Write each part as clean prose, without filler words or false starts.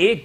1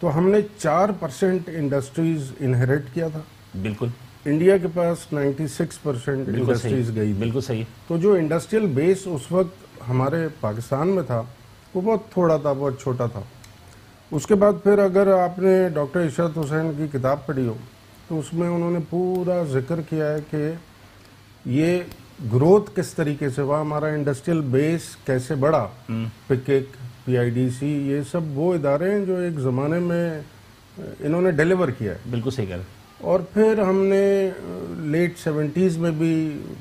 تو ہم نے 4% انڈسٹریز انہیریٹ کیا تھا. بالکل. انڈیا کے پاس 96% انڈسٹریز گئی. بالکل صحیح. تو جو انڈسٹریل بیس اس وقت ہمارے پاکستان میں تھا وہ بہت تھوڑا تھا, بہت چھوٹا تھا. اس کے بعد پھر اگر آپ نے ڈاکٹر عشرت حسین کی کتاب پڑھی ہو تو اس میں انہوں نے پورا ذکر کیا ہے کہ یہ گروتھ کس طریقے سے ہوا, ہمارا انڈسٹریل بیس کیسے بڑھا. پکیک, PIDC, یہ سب وہ ادارے ہیں جو ایک زمانے میں انہوں نے ڈیلیور کیا ہے. بالکل صحیح کہہ رہے ہیں. اور پھر ہم نے لیٹ 70s میں بھی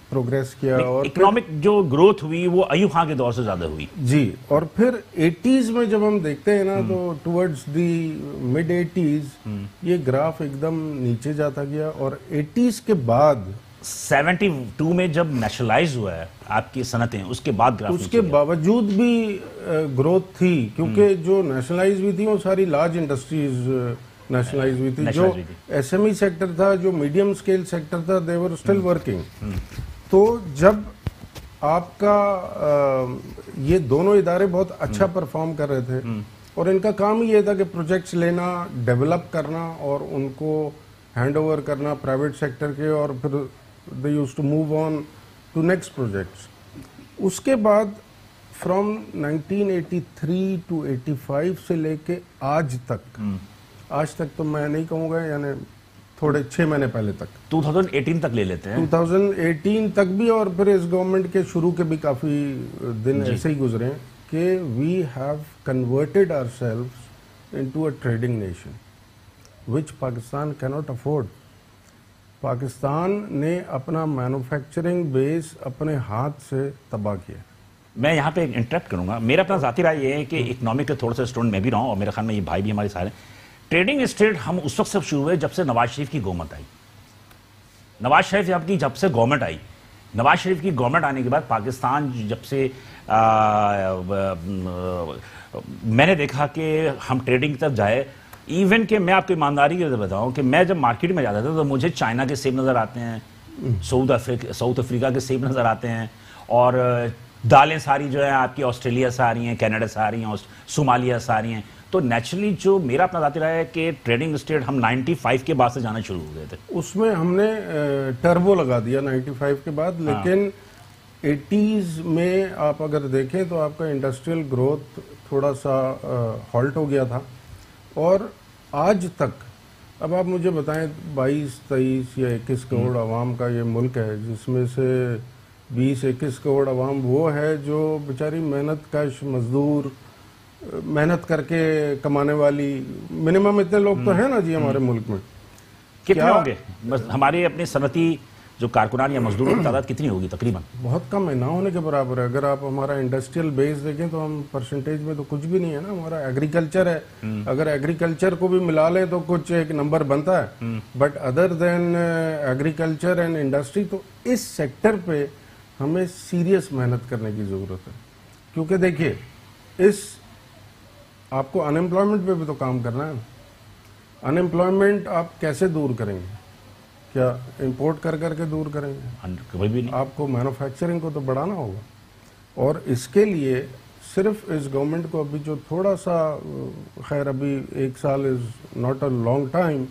پروگریس کیا. اور اکنامک جو گروتھ ہوئی وہ ایوب خان کے دور سے زیادہ ہوئی. جی, اور پھر 80s میں جب ہم دیکھتے ہیں نا تو ٹورڈز دی مڈ 80s یہ گراف ایک دم نیچے جاتا گیا. اور 80s کے بعد 72 میں جب نیشنلائز ہوا ہے آپ کی صنعتیں, اس کے بعد گراف اس کے باوجود بھی گروتھ تھی, کیونکہ جو نیشنلائز بھی تھی وہ ساری لارج انڈسٹریز نیشنلائز ہوئی تھی. جو SME سیکٹر تھا, جو میڈیم سکیل سیکٹر تھا, they were still working. تو جب آپ کا یہ دونوں ادارے بہت اچھا پرفارم کر رہے تھے اور ان کا کام یہ تھا کہ پروجیکٹس لینا, ڈیولپ کرنا اور ان کو ہینڈ اوور کرنا پرائیویٹ سیکٹر کے, اور پھر they used to move on to next projects. اس کے بعد from 1983 to 85 سے لے کے آج تک تو میں نہیں کہوں گا, یعنی تھوڑے 6 مہینے پہلے تک 2018 تک لے لیتے ہیں, 2018 تک بھی, اور پھر اس گورنمنٹ کے شروع کے بھی کافی دن ایسے ہی گزرے ہیں کہ we have converted ourselves into a trading nation which Pakistan cannot afford. Pakistan نے اپنا مینوفیکچرنگ بیس اپنے ہاتھ سے تباہ کیا. میں یہاں پہ انٹرپٹ کروں گا. میرا اپنا ذاتی رائے یہ ہے کہ اکنامک کے تھوڑا سا اسٹوڈنٹ میں بھی رہا ہوں, اور میرے خیال میں یہ بھائی بھی ہمارے سارے. ٹریڈنگ اسٹیٹ ہم اس وقت سے شروع ہوئے جب سے نواز شریف کی گورنمنٹ آئی. نواز شریف جب سے گورنمنٹ آئی, نواز شریف کی گورنمنٹ آنے کے بعد پاکستان جب سے میں نے دیکھا کہ ہم ٹریڈنگ کی طرف جائے. ایون کہ میں آپ کو ایمانداری کے بتاؤں کہ میں جب مارکیٹ میں جاتا تھا تو مجھے چائنا کے سیب نظر آتے ہیں, ساؤتھ افریقہ کے سیب نظر آتے ہیں, اور دالیں ساری جو ہیں آپ کی آسٹریلیا سے آ رہی ہیں, کینیڈا سے آ رہی ہیں, صومالیہ سے آ رہی ہیں. تو نیچرلی جو میرا اپنا ذاتی رائے ہے کہ ٹریڈنگ اسٹیٹ ہم 95 کے بعد سے جانا شروع ہو گئے تھے. اس میں ہم نے ٹربو لگا دیا 95 کے بعد, لیکن 80s میں آپ اگر دیکھیں تو آپ کا انڈسٹریل گروتھ تھوڑا سا ہالٹ ہو گیا تھا. اور آج تک اب آپ مجھے بتائیں 22, 23 یا 21 کروڑ عوام کا یہ ملک ہے, جس میں سے 20-21 کروڑ عوام وہ ہے جو بیچاری محنت کش مزدور, محنت کر کے کمانے والی, منیمم اتنے لوگ تو ہیں نا جی ہمارے ملک میں. کتنے ہوں گے ہمارے اپنے صنعتی جو کارکنان یا مزدوروں کی تعداد کتنی ہوگی تقریباً؟ بہت کم ہے, نہ ہونے کے برابر ہے. اگر آپ ہمارا انڈسٹریل بیس دیکھیں تو ہم پرسنٹیج میں تو کچھ بھی نہیں ہے نا. ہمارا ایگریکلچر ہے, اگر ایگریکلچر کو بھی ملا لیں تو کچھ ایک نمبر بنتا ہے, but other than agriculture and industry تو اس سیکٹر پہ ہمیں سیریس محنت کرنے کی ضرورت ہے. کیونکہ دیکھیے آپ کو انمپلائمنٹ پہ بھی تو کام کرنا ہے. انمپلائمنٹ آپ کیسے دور کریں گے؟ کیا امپورٹ کر کے دور کریں گے؟ آپ کو مینوفیکچرنگ کو تو بڑھانا ہوگا. اور اس کے لیے صرف اس گورنمنٹ کو ابھی جو تھوڑا سا, خیر ابھی 1 سال is not a long time,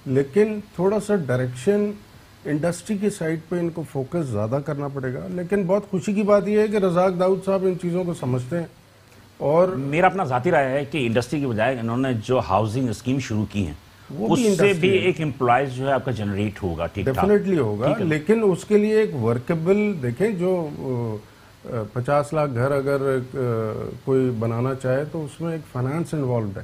لیکن تھوڑا سا ڈائریکشن انڈسٹری کی سائڈ پہ ان کو فوکس زیادہ کرنا پڑے گا. لیکن بہت خوشی کی بات یہ ہے کہ رزاق داؤد صاحب ان چیزوں کو سمجھتے ہیں. اور میرا اپنا ذاتی رائے ہے کہ انڈسٹری کی بجائے انہوں نے جو ہاؤسنگ اسکیم شروع کی ہیں اس سے بھی ایک امپلائز جو ہے آپ کا جنریٹ ہوگا, ٹھیک ٹھاک ڈیفینیٹلی ہوگا. لیکن اس کے لیے ایک ورکیبل, دیکھیں جو 50 لاکھ گھر اگر کوئی بنانا چاہے تو اس میں ایک فائنانس انوالوڈ ہے,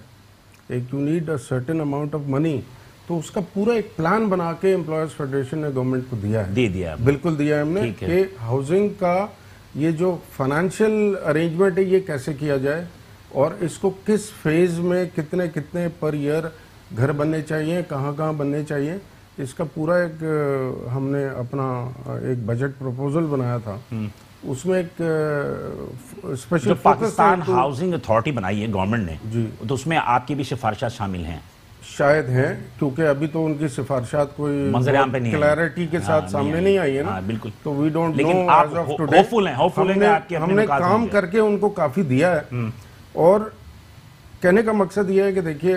ایک you need a certain amount of money. تو اس کا پورا ایک پلان بنا کے امپلائرز فیڈریشن نے گورنمنٹ کو دیا ہے, بالکل دیا ہے ہم نے, کہ ہاؤسنگ کا یہ جو فائنینشیل ارینجمنٹ ہے یہ کیسے کیا جائے, اور اس کو کس فیز میں کتنے پر ایئر گھر بننے چاہیے, کہاں بننے چاہیے. اس کا پورا ایک ہم نے اپنا ایک بجٹ پروپوزل بنایا تھا. اس میں ایک اسپیشل پاکستان ہاؤسنگ اتھارٹی بنائی ہے گورنمنٹ نے جی, تو اس میں آپ کی بھی سفارشات شامل ہیں؟ شاید ہیں, کیونکہ ابھی تو ان کی سفارشات کوئی منظر عام پہ نہیں کلیئرٹی کے ساتھ سامنے نہیں آئی ہے نا. بالکل. تو we don't know as of today. ہم نے کام کر کے ان کو کافی دیا ہے. اور کہنے کا مقصد یہ ہے کہ دیکھیے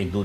1-2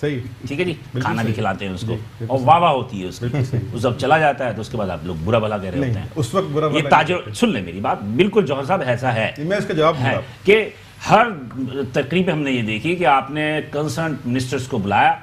صحیح ٹھیک ہے جی, کھانا بھی کھلاتے ہیں اس کو اور واہ واہ ہوتی ہے اس کی, وہ جب چلا جاتا ہے تو اس کے بعد آپ لوگ برا بھلا کہہ رہے ہوتے ہیں. اس وقت برا یہ تاجر, سن لیں میری بات, بالکل جوہر صاحب ایسا ہے, میں اس کا جواب دوں گا کہ ہر تقریب ہم نے یہ دیکھی کہ آپ نے کنسرن منسٹرز کو بلایا,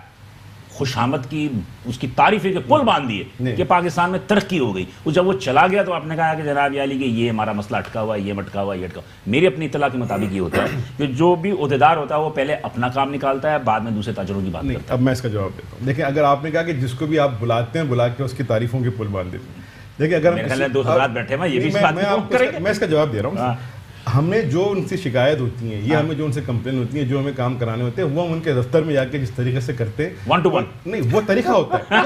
خوش آمد کی, اس کی تعریفیں کے پل باندھ دیے کہ پاکستان میں ترقی ہو گئی. جب وہ چلا گیا تو آپ نے کہا کہ جناب عالی کہ یہ ہمارا مسئلہ اٹکا ہوا ہے, یہ مٹکا ہوا ہے, یہ اٹکا ہوا. میری اپنی اطلاع کے مطابق یہ ہوتا ہے کہ جو بھی عہدیدار ہوتا ہے وہ پہلے اپنا کام نکالتا ہے, بعد میں دوسرے تاجروں کی بات کرتا ہے. اب میں اس کا جواب دیتا ہوں. دیکھیں, اگر آپ نے کہا کہ جس کو بھی آپ بلاتے ہیں بلا کے اس کی تعریفوں کے پل باندھ دیتے ہیں, دیکھیں اگر میرے خیال ہے 2 حضرات بیٹھے ہیں, یہ بھی اس بات میں اس کا جواب دے رہا ہوں. ہمیں جو ان سے شکایت ہوتی ہیں یا ہمیں جو ان سے کمپلین ہوتی ہیں, جو ہمیں کام کرانے ہوتے ہیں, وہ ہم ان کے دفتر میں جا کے جس طریقے سے کرتے ہیں 1 to 1 نہیں, وہ طریقہ ہوتا ہے.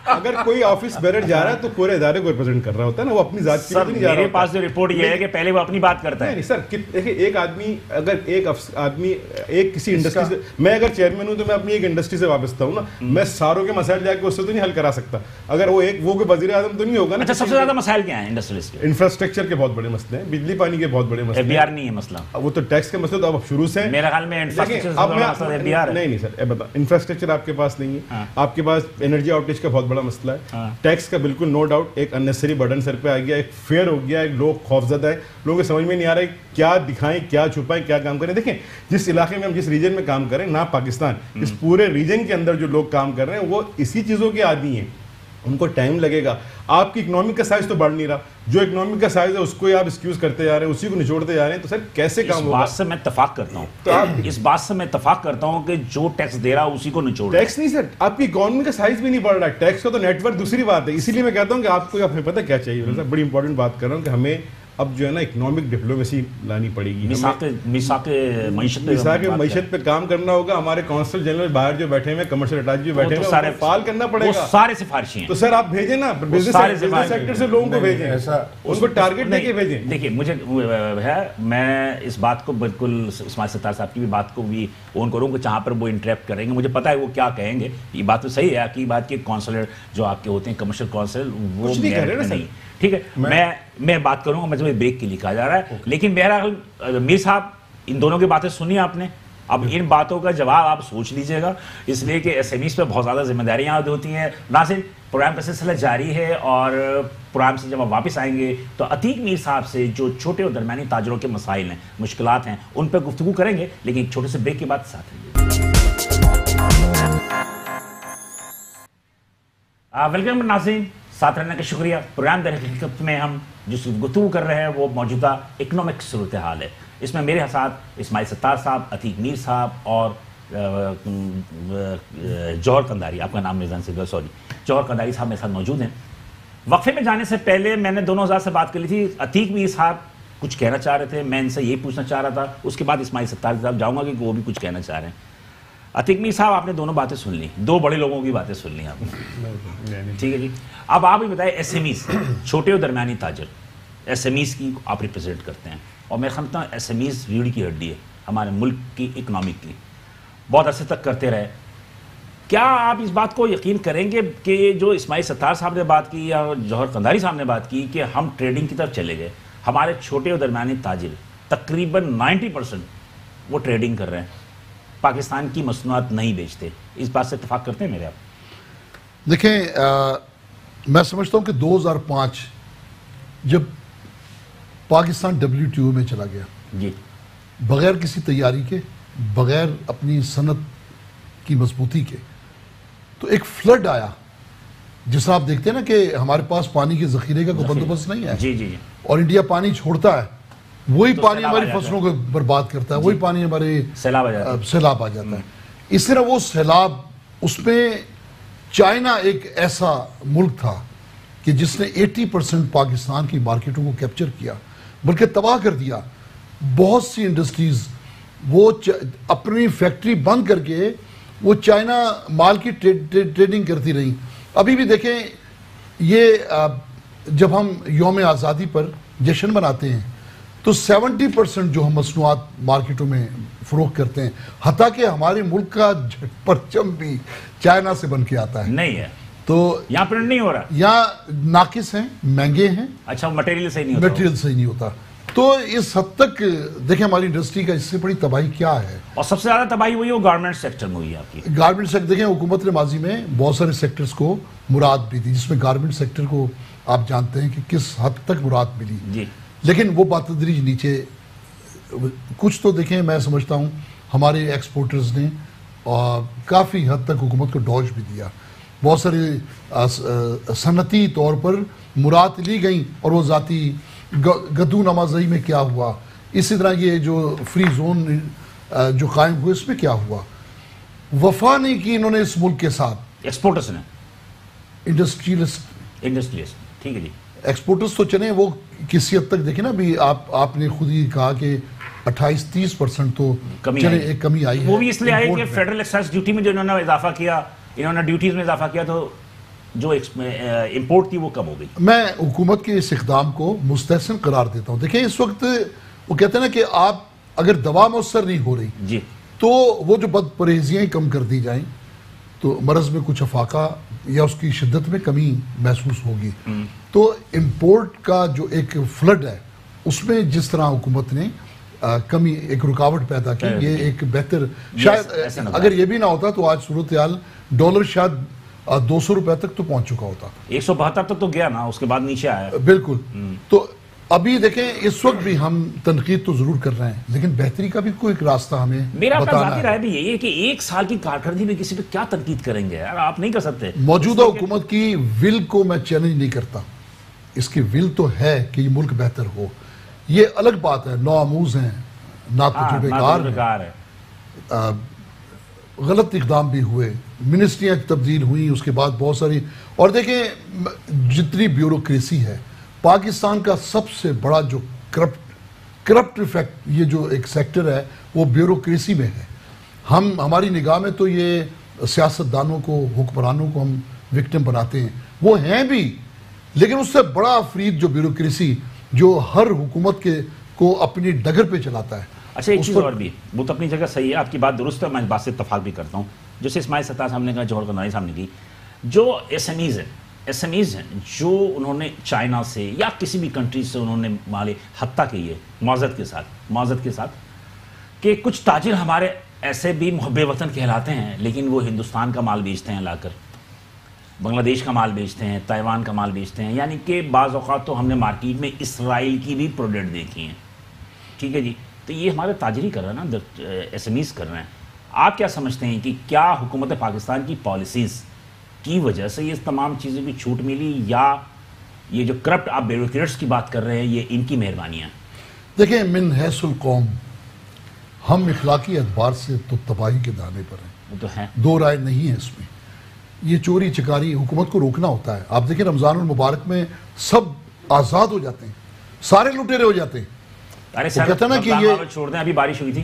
اگر کوئی آفس بیرر جا رہا ہے تو پورے ادارے کو ریپرزینٹ کر رہا ہوتا ہے نا, وہ اپنی ذات کی نہیں جا رہا. میرے پاس جو رپورٹ یہ ہے کہ پہلے وہ اپنی بات کرتا ہے. نہیں سر, دیکھیں ایک آدمی, اگر ایک آدمی ایک کسی انڈسٹری سے, میں اگر چیئرمین ہوں تو میں اپنی ایک انڈسٹری سے وابستہ ہوں نا, میں ساروں کے مسائل جا کے اس سے تو نہیں حل کرا سکتا. اگر وہ کوئی وزیر اعظم تو نہیں ہوگا نا. اچھا, سب سے زیادہ مسائل کیا ہیں انڈسٹریز کے؟ انفراسٹرکچر کے بہت بڑے مسئلے ہیں, بجلی پانی کے بہت بڑے مسئلے ہیں. نہیں ہے مسئلہ, وہ تو ٹیکس کے مسئلے تو اب شروع سے میرا خیال میں نہیں سر, انفراسٹرکچر آپ کے پاس نہیں ہے, آپ کے پاس انرجی آؤٹیج کا بہت بڑا مسئلہ ہے, ٹیکس کا بالکل نو ڈاؤٹ ایک اننیسری برڈن سر پہ آ گیا, ایک فیئر ہو گیا, ایک لوگ خوفزدہ ہے, لوگوں کو سمجھ میں نہیں آ رہا ہے کیا دکھائیں, کیا چھپائیں, کیا کام کریں. دیکھیں جس علاقے میں ہم جس ریجن میں کام کریں, نہ پاکستان, اس پورے ریجن کے اندر جو لوگ کام کر رہے ہیں وہ اسی چیزوں کے عادی ہیں, ان کو ٹائم لگے گا. آپ کی اکنامک کا سائز تو بڑھ نہیں رہا, جو اکنامک کا سائز ہے اس کو آپ ایکسکیوز کرتے جا رہے ہیں, اسی کو نچوڑتے جا رہے ہیں, تو سر کیسے کام ہوگا؟ اس بات سے میں اتفاق کرتا ہوں, تو اس بات سے میں اتفاق کرتا ہوں کہ جو ٹیکس دے رہا اسی کو نچوڑ. ٹیکس نہیں سر, آپ کی اکانومی کا سائز بھی نہیں بڑھ رہا, ٹیکس کا تو نیٹ ورک دوسری بات ہے. اسی لیے میں کہتا ہوں کہ آپ کو پتہ کیا چاہیے سر, بڑی امپورٹنٹ بات کر رہا ہوں کہ ہمیں اب جو ہے نا اکنامک ڈپلومیسی لانی پڑے گی, میثاق معیشت پہ کام کرنا ہوگا. ہمارے کونسل جنرل باہر جو بیٹھے ہیں, کمرشل اٹیچ جو بیٹھے ہیں, فعال کرنا پڑے گا. سارے سفارشی ہیں تو سر آپ بھیجیں نا, بزنس سیکٹر سے لوگوں کو بھیجیں, ان کو ٹارگٹ دے کے بھیجیں. دیکھیے مجھے ہے, میں اس بات کو بالکل اسماعیل ستار صاحب کی بھی بات کو بھی اون کروں کہ جہاں پر وہ انٹریکٹ کریں گے, مجھے پتا ہے وہ کیا کہیں گے. یہ بات تو صحیح ہے کہ بات کہ کونسلر جو آپ کے ہوتے ہیں, کمرشل کونسل, وہ نہیں, ٹھیک ہے. میں بات کروں گا, مجھے بریک کے لیے کہا جا رہا ہے, لیکن بہرحال میر صاحب ان دونوں کی باتیں سنی آپ نے, اب ان باتوں کا جواب آپ سوچ لیجئے گا, اس لیے کہ ایس ایم ایز پہ بہت زیادہ ذمہ داریاں ہوتی ہیں. ناظرین, پروگرام کا سلسلہ جاری ہے اور پروگرام سے جب آپ واپس آئیں گے تو عتیق میر صاحب سے جو چھوٹے اور درمیانی تاجروں کے مسائل ہیں, مشکلات ہیں, ان پہ گفتگو کریں گے, لیکن ایک چھوٹے سے بریک کے بعد ساتھ رہیے. ویلکم ناظرین, ساتھ رہنے کا شکریہ. پروگرام در حقیقت میں ہم جس گفتگو کر رہے ہیں وہ موجودہ اکنامک صورتحال ہے. اس میں میرے ساتھ اسماعیل ستار صاحب, عتیق میر صاحب اور جوہر قنداری, آپ کا نام میزان سے سوری, جوہر قنداری صاحب میرے ساتھ موجود ہیں. وقفے میں جانے سے پہلے میں نے دونوں حضرات سے بات کر لی تھی. عتیق میر صاحب کچھ کہنا چاہ رہے تھے, میں ان سے یہی پوچھنا چاہ رہا تھا, اس کے بعد اسماعیل ستار صاحب جاؤں گا کہ وہ بھی کچھ کہنا چاہ رہے ہیں. عتیق میر صاحب, آپ نے دونوں باتیں سن لی, 2 بڑے لوگوں کی باتیں سن لی آپ نے, ٹھیک ہے جی. اب آپ ہی بتائیں, ایس ایم ایز, چھوٹے اور درمیانی تاجر, ایس ایم ایز کی آپ ریپرزینٹ کرتے ہیں, اور میں سمجھتا ہوں ایس ایم ایز ریڑھ کی ہڈی ہے ہمارے ملک کی اکنامی کی, بہت عرصے تک کرتے رہے. کیا آپ اس بات کو یقین کریں گے کہ جو اسماعیل ستار صاحب نے بات کی یا جوہر قنداری صاحب نے بات کی کہ ہم ٹریڈنگ کی طرف چلے گئے, ہمارے چھوٹے اور درمیانی تاجر تقریباً 90% وہ ٹریڈنگ کر رہے ہیں, پاکستان کی مصنوعات نہیں بیچتے, اس بات سے اتفاق کرتے ہیں میرے آپ؟ دیکھیں, میں سمجھتا ہوں کہ 2005 جب پاکستان WTO میں چلا گیا, جی, بغیر کسی تیاری کے, بغیر اپنی صنعت کی مضبوطی کے, تو ایک فلڈ آیا. جس طرح آپ دیکھتے ہیں نا کہ ہمارے پاس پانی کے ذخیرے کا کوئی بندوبست نہیں ہے, جی جی, اور انڈیا پانی چھوڑتا ہے, وہی پانی ہماری فصلوں کو برباد کرتا ہے, وہی پانی ہمارے سیلاب آ جاتا ہے. اس طرح وہ سیلاب, اس میں چائنا ایک ایسا ملک تھا کہ جس نے 80% پاکستان کی مارکیٹوں کو کیپچر کیا, بلکہ تباہ کر دیا. بہت سی انڈسٹریز وہ اپنی فیکٹری بند کر کے وہ چائنا مال کی ٹریڈنگ کرتی رہیں. ابھی بھی دیکھیں, یہ جب ہم یوم آزادی پر جشن مناتے ہیں تو 70% جو ہم مصنوعات مارکیٹوں میں فروخت کرتے ہیں, حتیٰ کہ ہمارے ملک کا پرچم بھی چائنا سے بن کے آتا ہے. نہیں ہے تو یہاں پرنٹ نہیں ہو رہا, یہاں ناقص ہیں, مہنگے ہیں. اچھا, مٹیریل صحیح نہیں ہوتا, مٹیریل صحیح نہیں ہوتا. تو اس حد تک دیکھیں ہماری انڈسٹری کا اس سے بڑی تباہی کیا ہے. اور سب سے زیادہ تباہی ہوئی وہ گارمنٹ سیکٹر میں ہوئی ہے آپ کی. گارمنٹ سیکٹر دیکھیں حکومت نے ماضی میں بہت سارے سیکٹرز کو مراد بھی دی, جس میں گارمنٹ سیکٹر کو آپ جانتے ہیں کہ کس حد تک مراد ملی جی, لیکن وہ بتدریج نیچے. کچھ تو دیکھیں میں سمجھتا ہوں ہمارے ایکسپورٹرز نے کافی حد تک حکومت کو ڈوج بھی دیا. بہت سارے صنعتی طور پر مراد لی گئیں اور وہ ذاتی گدو نمازی میں کیا ہوا. اسی طرح یہ جو فری زون جو قائم ہوئے اس میں کیا ہوا. وفا نہیں کی انہوں نے اس ملک کے ساتھ. ایکسپورٹرز نے, انڈسٹریلسٹ ٹھیک ہے جی, ایکسپورٹرز تو چلیں وہ کسی حد تک دیکھیں نا بھی آپ نے خود ہی کہا کہ 28-30% تو چلیں ایک کمی آئی ہے. وہ بھی اس لیے آئی کہ فیڈرل ایکسائز ڈیوٹی میں جو انہوں نے اضافہ کیا, انہوں نے ڈیوٹیز میں اضافہ کیا تو جو امپورٹ تھی وہ کم ہو گئی. میں حکومت کے اس اقدام کو مستحسن قرار دیتا ہوں. دیکھیں اس وقت وہ کہتے ہیں نا کہ آپ اگر دوا مؤثر نہیں ہو رہی جی تو وہ جو بد پرہیزیاں کم کر دی جائیں تو مرض میں کچھ افاقہ یا اس کی شدت میں کمی محسوس ہوگی. تو امپورٹ کا جو ایک فلڈ ہے اس میں جس طرح حکومت نے کمی ایک رکاوٹ پیدا کی, یہ ایک بہتر, شاید اگر یہ بھی نہ ہوتا تو آج صورتحال ڈالر شاید 200 روپے تک تو پہنچ چکا ہوتا. 172 تک تو گیا نا, اس کے بعد نیچے آیا. بالکل. تو ابھی دیکھیں اس وقت بھی ہم تنقید تو ضرور کر رہے ہیں لیکن بہتری کا بھی کوئی ایک راستہ ہمیں میرا بتانا ذاتی رائے بھی یہی ہے کہ ایک سال کی کارکردگی میں کسی پہ کیا تنقید کریں گے یار, آپ نہیں کر سکتے. موجودہ حکومت کی ول کو میں چیلنج نہیں کرتا, اس کی ول تو ہے کہ یہ ملک بہتر ہو. یہ الگ بات ہے, نوآموز ہیں, ناتجربہ کار ہیں, غلط اقدام بھی ہوئے, منسٹریاں تبدیل ہوئیں, اس کے بعد بہت ساری. اور دیکھیں جتنی بیوروکریسی ہے پاکستان کا سب سے بڑا جو کرپٹ افیکٹ یہ جو ایک سیکٹر ہے وہ بیوروکریسی میں ہے. ہماری نگاہ میں تو یہ سیاستدانوں کو, حکمرانوں کو ہم وکٹم بناتے ہیں, وہ ہیں بھی, لیکن اس سے بڑا افرید جو بیوروکریسی جو ہر حکومت کو اپنی ڈگر پہ چلاتا ہے. اچھا ایک چیز اور بھی, وہ تو اپنی جگہ صحیح ہے, آپ کی بات درست ہے, میں اس بات سے اتفاق بھی کرتا ہوں. جیسے اسماعیل ستار صاحب نے کہا, جوہر قرنائی صاحب نے کی, جو ایس ایم ایز ہیں جو انہوں نے چائنا سے یا کسی بھی کنٹری سے انہوں نے مالے حتیٰ کہ یہ معذرت کے ساتھ کہ کچھ تاجر ہمارے ایسے بھی محب وطن کہلاتے ہیں لیکن وہ ہندوستان کا مال بیچتے ہیں لا کر, بنگلہ دیش کا مال بیچتے ہیں, تائیوان کا مال بیچتے ہیں, یعنی کہ بعض اوقات تو ہم نے مارکیٹ میں اسرائیل کی بھی پروڈکٹ دیکھی ہیں. ٹھیک ہے جی, تو یہ ہمارے تاجری کر رہے ہیں نا, ایس ایم ایز کر رہے ہیں. آپ کیا سمجھتے ہیں کہ کیا حکومت پاکستان کی پالیسیز کی وجہ سے یہ تمام چیزیں کی چھوٹ ملی, یا یہ جو کرپٹ آپ بیوروکریٹس کی بات کر رہے ہیں یہ ان کی مہربانیاں؟ دیکھیں من حیث القوم ہم اخلاقی اعتبار سے تو تباہی کے دانے پر ہیں, وہ تو ہیں, دو رائے نہیں ہے اس میں. یہ چوری چکاری حکومت کو روکنا ہوتا ہے. آپ دیکھیں رمضان المبارک میں سب آزاد ہو جاتے ہیں, سارے لٹیرے ہو جاتے ہیں. ارے سر چھوڑ دیں, ابھی بارش ہوئی تھی,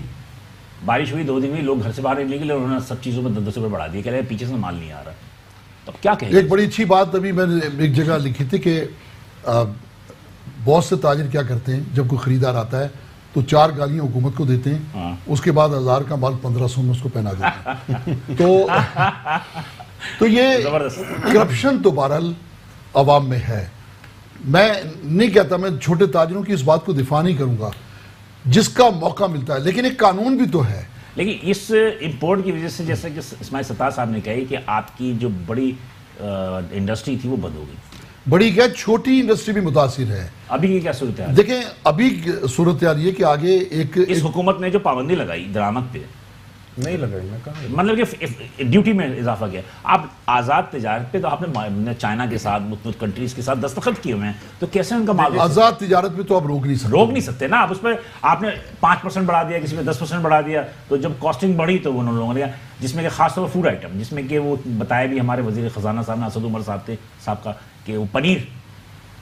بارش ہوئی 2 دن میں, لوگ گھر سے باہر نکلے, انہوں نے سب چیزوں میں 10 روپے بڑھا دیے, کہہ رہے پیچھے سے مال نہیں آ رہا. تو کیا کہیں, ایک بڑی اچھی بات ابھی میں نے ایک جگہ لکھی تھی کہ بہت سے تاجر کیا کرتے ہیں, جب کوئی خریدار آتا ہے تو 4 گالیاں حکومت کو دیتے ہیں, اس کے بعد 1000 کا مال 1500 میں اس کو پہنا دیتے ہیں. تو یہ کرپشن تو بہرحال عوام میں ہے. میں نہیں کہتا, میں چھوٹے تاجروں کی اس بات کو دفاع نہیں کروں گا, جس کا موقع ملتا ہے, لیکن ایک قانون بھی تو ہے. لیکن اس امپورٹ کی وجہ سے جیسا کہ اسماعیل ستار صاحب نے کہی کہ آپ کی جو بڑی انڈسٹری تھی وہ بند ہو گئی. بڑی کیا, چھوٹی انڈسٹری بھی متاثر ہے. ابھی کی کیا صورتحال؟ دیکھیں ابھی صورتحال یہ کہ آگے اس حکومت نے جو پابندی لگائی درآمد پہ, نہیں لگائی, میں کہا مطلب کہ ڈیوٹی میں اضافہ کیا, آپ آزاد تجارت پہ تو آپ نے چائنا کے ساتھ مختلف کنٹریز کے ساتھ دستخط کیے ہوئے ہیں, تو کیسے ان کا مال آزاد تجارت پہ تو آپ روک نہیں سکتے نا. آپ اس پہ آپ نے 5% بڑھا دیا, کسی پہ 10% بڑھا دیا, تو جب کاسٹنگ بڑھی تو وہ لوگوں نے, جس میں کہ خاص طور پر فوڈ آئٹم, جس میں کہ وہ بتایا بھی ہمارے وزیر خزانہ صاحب نے اسد عمر صاحب کا کہ وہ پنیر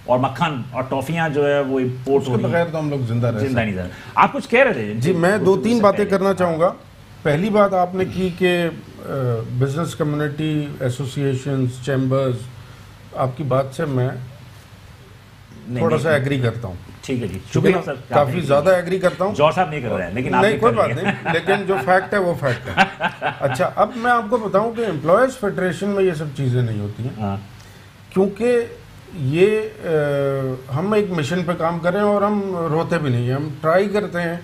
اور مکھن اور ٹافیاں جو ہے وہ امپورٹ ہو بغیر تو ہم لوگ زندہ نہیں رہے. آپ کچھ کہہ رہے تھے جی. میں 2-3 باتیں کرنا چاہوں گا. پہلی بات آپ نے کی کہ بزنس کمیونٹی ایسوسی ایشنز, چیمبرز, آپ کی بات سے میں تھوڑا سا ایگری کرتا ہوں. ٹھیک ہے جی, شکریہ سر, کافی زیادہ ایگری کرتا ہوں. جوہر صاحب نہیں کر رہے ہیں لیکن نہیں, کوئی بات نہیں, لیکن جو فیکٹ ہے وہ فیکٹ ہے. اچھا, اب میں آپ کو بتاؤں کہ امپلائیز فیڈریشن میں یہ سب چیزیں نہیں ہوتی ہیں, کیونکہ یہ ہم ایک مشن پہ کام کر رہے ہیں اور ہم روتے بھی نہیں ہیں, ہم ٹرائی کرتے ہیں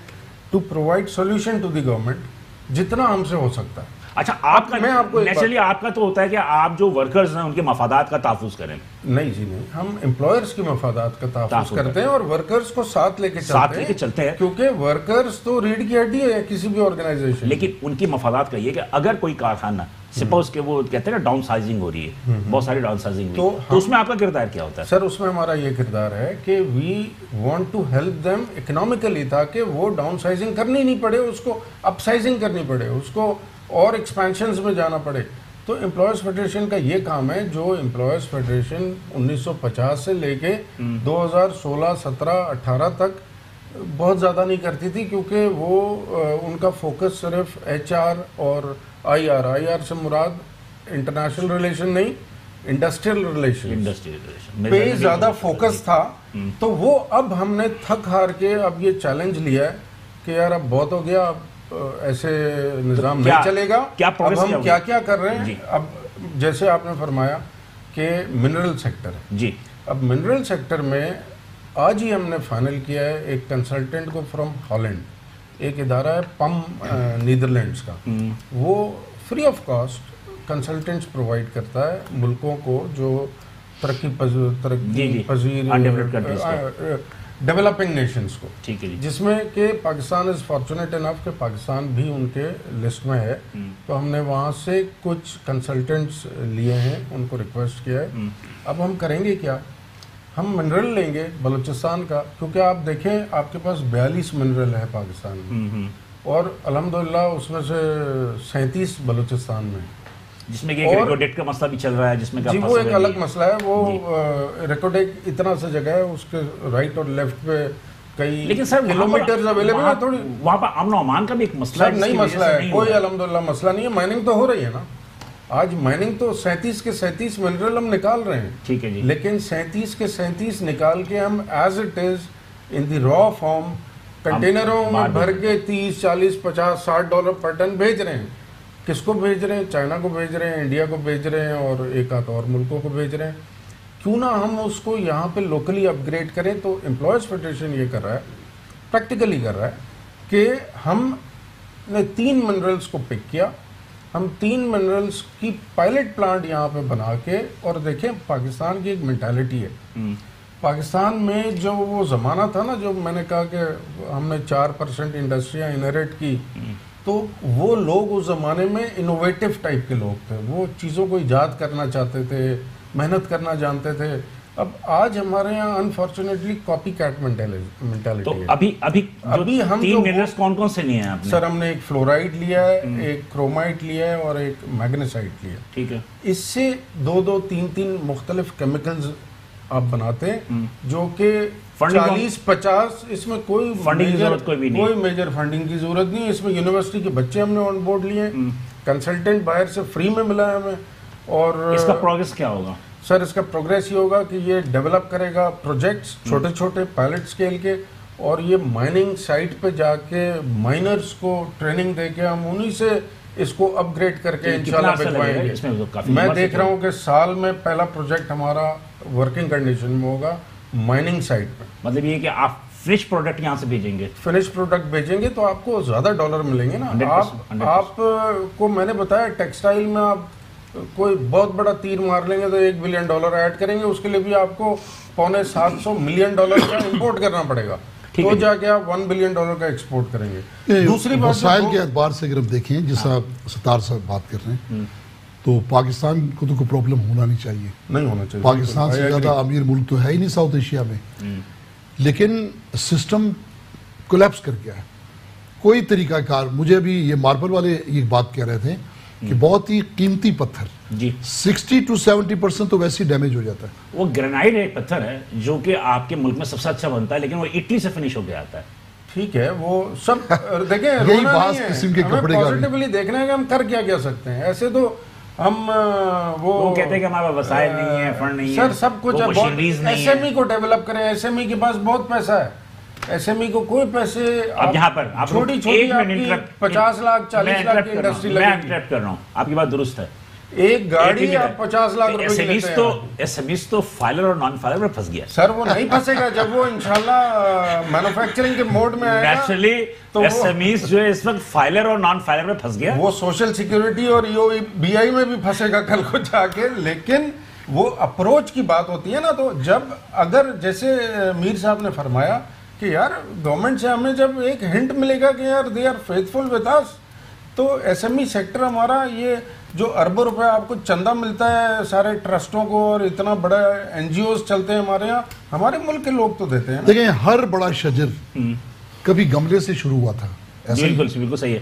to provide solution to the government جتنا ہم سے ہو سکتا ہے. اچھا, آپ کا نیچرلی آپ کا تو ہوتا ہے کہ آپ جو ورکرز ہیں ان کے مفادات کا تحفظ کریں. نہیں جی نہیں, ہم امپلائرز کے مفادات کا تحفظ کرتے ہیں اور ورکرز کو ساتھ لے کے چلتے ہیں کیونکہ ورکرز تو ریڑھ کی ہڈی ہے کسی بھی آرگنائزیشن. لیکن ان کی مفادات کا یہ کہ اگر کوئی کارخانہ سپوز کہ وہ کہتے ہیں نا ڈاؤن سائزنگ ہو رہی ہے, بہت ساری ڈاؤن سائزنگ تو اس میں آپ کا کردار کیا ہوتا ہے؟ سر اس میں ہمارا یہ کردار ہے کہ we want to help them economically, تاکہ وہ ڈاؤن سائزنگ کرنی نہیں پڑے, اس کو اپ سائزنگ کرنی پڑے, اس کو اور ایکسپینشنز میں جانا پڑے. تو امپلائرز فیڈریشن کا یہ کام ہے جو امپلائرز فیڈریشن 1950 سے لے کے 2016, 17, 18 تک بہت زیادہ نہیں کرتی تھی, کیونکہ وہ ان کا فوکس صرف ایچ آر اور آئی آر سے مراد انٹرنیشنل ریلیشن نہیں, انڈسٹریل ریلیشن پہ زیادہ فوکس تھا. تو وہ اب ہم نے تھک ہار کے اب یہ چیلنج لیا ہے کہ یار اب بہت ہو گیا, اب ایسے نظام نہیں چلے گا. اب ہم کیا کیا کر رہے ہیں؟ اب جیسے آپ نے فرمایا کہ منرل سیکٹر ہے جی, اب منرل سیکٹر میں آج ہی ہم نے فائنل کیا ہے ایک کنسلٹنٹ کو فرام ہالینڈ, ایک ادارہ ہے پم نیدرلینڈز کا, وہ free of cost consultants provide کرتا ہے ملکوں کو جو ترقی پذیر ڈیولپنگ نیشنز کو, جس میں کہ پاکستان از فارچونیٹ انف کہ پاکستان بھی ان کے لسٹ میں ہے. تو ہم نے وہاں سے کچھ کنسلٹنٹس لیے ہیں, ان کو ریکویسٹ کیا ہے. اب ہم کریں گے کیا, ہم منرل لیں گے بلوچستان کا, کیونکہ آپ دیکھیں آپ کے پاس 42 منرل ہے پاکستان میں اور الحمدللہ اس میں سے 37 بلوچستان میں, جس میں کہ ریکوڈیٹ کا مسئلہ بھی چل رہا ہے, جس میں جی وہ ایک الگ مسئلہ ہے. وہ ریکوڈیٹ اتنا سا جگہ ہے, اس کے رائٹ اور لیفٹ پہ کئی کلومیٹرز اویلیبل ہے. تھوڑی وہاں پر امن و امان کا بھی ایک مسئلہ ہے. نہیں مسئلہ ہے کوئی, الحمدللہ مسئلہ نہیں ہے. مائننگ تو ہو رہی ہے نا, آج مائننگ تو 37 کے 37 منرل ہم نکال رہے ہیں, ٹھیک ہے جی, لیکن 37 کے 37 نکال کے ہم as it is in the raw form کنٹینروں میں بھر کے 30, 40, 50, $60 پر ٹن بھیج رہے ہیں. کس کو بھیج رہے ہیں؟ چائنا کو بھیج رہے ہیں, انڈیا کو بھیج رہے ہیں اور ایک آدھ اور ملکوں کو بھیج رہے ہیں. کیوں نہ ہم اس کو یہاں پہ لوکلی اپ گریڈ کریں. تو امپلائرز فیڈریشن یہ کر رہا ہے, پریکٹیکلی کر رہا ہے کہ ہم نے 3 منرلز کو پک کیا, ہم 3 منرلز کی پائلٹ پلانٹ یہاں پہ بنا کے, اور دیکھیں پاکستان کی ایک مینٹالٹی ہے. پاکستان میں جو وہ زمانہ تھا نا, جو میں نے کہا کہ ہم نے 4% انڈسٹریاں انہیریٹ کی, تو وہ لوگ اس زمانے میں انوویٹو ٹائپ کے لوگ تھے, وہ چیزوں کو ایجاد کرنا چاہتے تھے, محنت کرنا جانتے تھے. اب آج ہمارے یہاں انفارچونیٹلی کاپی کیٹ مینٹالٹی ہے. ابھی ہم 3 منرلز کون کون سے لیے ہیں آپ نے؟ سر ہم نے ایک فلورائڈ لیا ہے, ایک کرومائٹ لیا ہے اور ایک میگنیسائٹ لیا ہے. ٹھیک ہے, اس سے 2 3 مختلف کیمیکلز آپ بناتے ہیں جو کہ 40-50, اس میں کوئی میجر فنڈنگ کی ضرورت نہیں ہے. اس میں یونیورسٹی کے بچے ہم نے آن بورڈ لیے, کنسلٹنٹ باہر سے فری میں ملا ہے ہمیں. اور اس کا پروگریس کیا ہوگا؟ سر اس کا پروگریس یہ ہوگا کہ یہ ڈیولپ کرے گا پروجیکٹس چھوٹے چھوٹے پائلٹ سکیل کے, اور یہ مائننگ سائٹ پہ جا کے مائنرز کو ٹریننگ دے کے ہم انہی سے اس کو اپ گریڈ کر کے انشاءاللہ بچوائیں گے. میں دیکھ رہا ہوں کہ سال میں پہلا پروجیکٹ ہمارا ورکنگ کنڈیشن میں ہوگا مائننگ سائٹ پہ. مطلب یہ کہ آپ فنش پروڈکٹ یہاں سے بھیجیں گے؟ فنش پروڈکٹ بھیجیں گے تو آپ کو زیادہ ڈالر ملیں گے نا. آپ کو میں نے بتایا ٹیکسٹائل میں آپ کوئی بہت بڑا تیر مار لیں گے تو $1 بلین ایڈ کریں گے, اس کے لیے بھی آپ کو $750 ملین کا امپورٹ کرنا پڑے گا, تو جا کے آپ $1 بلین کا ایکسپورٹ کریں گے. دوسری بات وسائل کے اعتبار سے اگر ہم دیکھیں, جیسا ستار صاحب بات کر رہے ہیں, تو پاکستان کو تو کوئی پرابلم ہونا نہیں چاہیے. نہیں ہونا چاہیے, پاکستان سے زیادہ امیر ملک تو ہے ہی نہیں ساؤتھ ایشیا میں, لیکن سسٹم کولیپس کر گیا ہے. کوئی طریقہ کار, مجھے ابھی یہ ماربل والے یہ بات کہہ رہے تھے کہ بہت ہی قیمتی پتھر 60 to 70% تو ویسے ہی ڈیمیج ہو جاتا ہے. وہ گرینائٹ ایک پتھر ہے جو کہ آپ کے ملک میں سب سے اچھا بنتا ہے, لیکن وہ اٹلی سے فنش ہو کے آتا ہے. ٹھیک ہے, وہ سب دیکھیں, یہی بعض قسم کے کپڑے کا پازیٹیولی دیکھنا ہے کہ ہم کر کیا سکتے ہیں. ایسے تو ہم وہ کہتے ہیں کہ ہمارے پاس وسائل نہیں ہیں, فنڈ نہیں ہے. سر سب کچھ ہے, ایس ایم ای کو ڈیولپ کریں. ایس ایم ای کے پاس بہت پیسہ ہے, ایس ایم ای کو کوئی پیسے, اب یہاں پر چھوٹی 50 لاکھ 40 لاکھ کی انڈسٹری میں انٹرپٹ کر رہا ہوں, آپ کی بات درست ہے. ایک گاڑی آپ 50 لاکھ روپے کی لیتے ہیں. ایس ایم ایز تو فائلر اور نان فائلر میں پھنس گیا سر. وہ نہیں پھنسے گا جب وہ انشاءاللہ مینوفیکچرنگ کے موڈ میں آئے گا. نیچرلی ایس ایم ایز جو ہے اس وقت فائلر اور نان فائلر میں پھنس گیا. وہ سوشل سیکیورٹی اور بی آئی میں بھی پھنسے گا کل کو جا کے. لیکن وہ اپروچ کی بات ہوتی ہے نا. تو جب اگر جیسے میر صاحب نے فرمایا کہ یار گورنمنٹ سے ہمیں جب ایک ہنٹ ملے گا کہ یار they are faithful with us, تو ایس ایم ای سیکٹر ہمارا یہ جو اربوں روپے آپ کو چندہ ملتا ہے سارے ٹرسٹوں کو اور اتنا بڑا این جی اوز چلتے ہیں ہمارے یہاں, ہمارے ملک کے لوگ تو دیتے ہیں. دیکھیں ہر بڑا شجر کبھی گملے سے شروع ہوا تھا. بالکل صحیح ہے.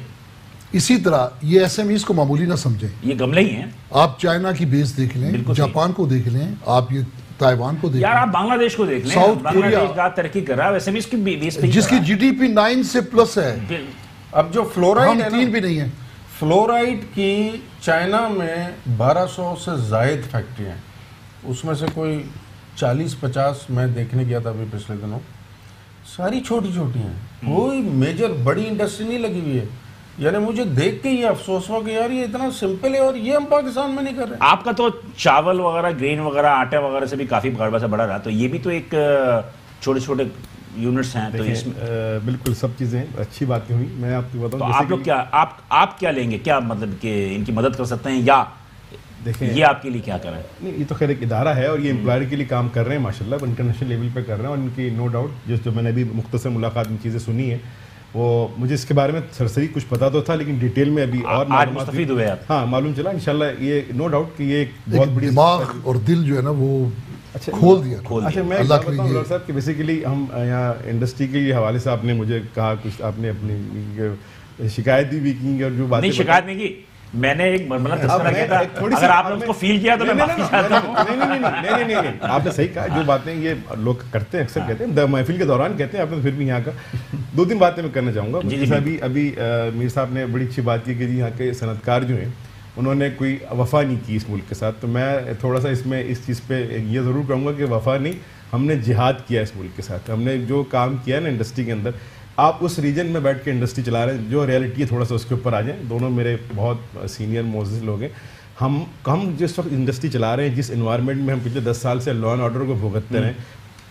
اسی طرح یہ ایس ایم ایز کو معمولی نہ سمجھیں, یہ گملے ہی ہیں. آپ چائنا کی بیس دیکھ لیں, جاپان کو دیکھ لیں, آپ یہ تائیوان کو دیکھ لیں, یار آپ بنگلہ دیش کو دیکھ لیں. ساؤتھ بنگلہ دیش کا ترقی کر رہا ہے ایس ایم ایز کی بیس پہ, جس کی جی ڈی پی 9 سے پلس ہے. اب جو فلورائڈ ہے, 3 بھی نہیں ہے. فلورائڈ کی چائنا میں 1200 سے زائد فیکٹری ہیں. اس میں سے کوئی 40-50 میں دیکھنے گیا تھا ابھی پچھلے دنوں, ساری چھوٹی چھوٹی ہیں. کوئی میجر بڑی انڈسٹری نہیں لگی ہوئی ہے. یعنی مجھے دیکھ کے یہ افسوس ہوا کہ یار یہ اتنا سمپل ہے اور یہ ہم پاکستان میں نہیں کر رہے. آپ کا تو چاول وغیرہ, گرین وغیرہ, آٹے وغیرہ سے بھی کافی غربہ سے بڑھا رہا, تو یہ بھی تو ایک چھوٹے چھوٹے یونٹس ہیں. تو اس میں بالکل سب چیزیں اچھی باتیں ہوئی. میں آپ کو بتاؤں, آپ لوگ کیا آپ کیا لیں گے, کیا مطلب کہ ان کی مدد کر سکتے ہیں, یا دیکھیں یہ آپ کے لیے کیا کریں؟ نہیں, یہ تو خیر ایک ادارہ ہے اور یہ امپلائر کے لیے کام کر رہے ہیں ماشاءاللہ, انٹرنیشنل لیول پہ کر رہے ہیں. اور ان کی نو ڈاؤٹ جو میں نے ابھی مختصر ملاقات میں چیزیں سنی ہیں, وہ مجھے اس کے بارے میں سرسری کچھ پتا تو تھا, لیکن ڈیٹیل میں ابھی اور مستفید ہوئے آپ. ہاں معلوم چلا انشاءاللہ. یہ نو ڈاؤٹ کہ یہ ایک بہت بڑی دماغ اور دل جو ہے نا وہ کھول دیا. اچھا میں بتاؤں ڈاکٹر صاحب کہ بیسیکلی ہم یہاں انڈسٹری کے حوالے سے آپ نے مجھے کہا کچھ, آپ نے اپنی شکایت بھی کی, اور جو باتیں نہیں شکایت نہیں کی, میں نے ایک مرملہ تذکرہ کیا تھا, اگر آپ نے اس کو فیل کیا تو میں معافی چاہتا ہوں. نہیں, آپ نے صحیح کہا. جو باتیں یہ لوگ کرتے ہیں, اکثر کہتے ہیں محفل کے دوران کہتے ہیں, آپ نے پھر بھی یہاں کا 2-3 باتیں میں کرنا چاہوں گا. ابھی میر صاحب نے بڑی اچھی بات کی کہ یہاں کے صنعت کار جو ہیں انہوں نے کوئی وفا نہیں کی اس ملک کے ساتھ. تو میں تھوڑا سا اس میں اس چیز پہ یہ ضرور کہوں گا کہ وفا نہیں, ہم نے جہاد کیا اس ملک کے ساتھ. ہم نے جو کام کیا ہے نا انڈسٹری کے اندر, آپ اس ریجن میں بیٹھ کے انڈسٹری چلا رہے ہیں, جو ریئلٹی ہے تھوڑا سا اس کے اوپر آ جائیں. دونوں میرے بہت سینئر معزز لوگ ہیں. ہم جس وقت انڈسٹری چلا رہے ہیں, جس انوائرمنٹ میں ہم پچھلے 10 سال سے لا اینڈ آرڈر کو بھگتتے رہے,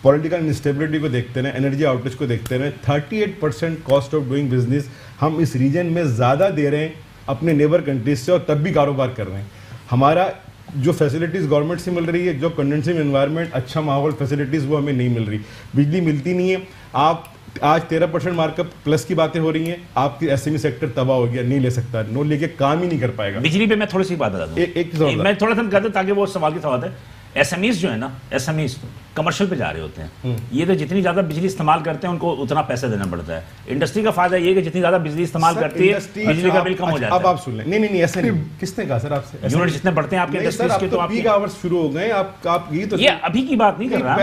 پولیٹیکل انسٹیبلٹی کو دیکھتے رہے, انرجی آؤٹیج کو دیکھتے رہے, 38% کاسٹ آف ڈوئنگ بزنس ہم اس ریجن میں زیادہ دے رہے ہیں اپنے نیبر کنٹریز سے, اور تب بھی کاروبار کر رہے ہیں. ہمارا جو فیسلٹیز گورنمنٹ سے مل رہی ہے, جو کنڈنسنگ انوائرمنٹ, اچھا ماحول, فیسلٹیز, وہ ہمیں نہیں مل رہی. بجلی ملتی نہیں ہے. آپ آج 13% مارک اپ پلس کی باتیں ہو رہی ہیں, آپ کی ایس ایم ای سیکٹر تباہ ہو گیا, نہیں لے سکتا, نو لے کے کام ہی نہیں کر پائے گا. بجلی پہ میں تھوڑی سی بات بتا دوں, میں تھوڑا سا کہتا ہوں تاکہ وہ سوال کی سوال ہے. ایس ایم ایز جو ہے نا, ایس ایم ایز کمرشل پہ جا رہے ہوتے ہیں. یہ تو جتنی زیادہ بجلی استعمال کرتے ہیں ان کو اتنا پیسہ دینا پڑتا ہے. انڈسٹری کا فائدہ یہ کہ جتنی زیادہ بجلی استعمال کرتی ہے بجلی کا بل کم ہو جاتا ہے. اب آپ سن لیں. نہیں ایسا نہیں, کس نے کہا سر آپ سے یونٹ جتنے بڑھتے ہیں آپ کے انڈسٹریز کے, تو آپ پیک آورز شروع ہو گئے. آپ یہ ابھی کی بات نہیں کر رہا,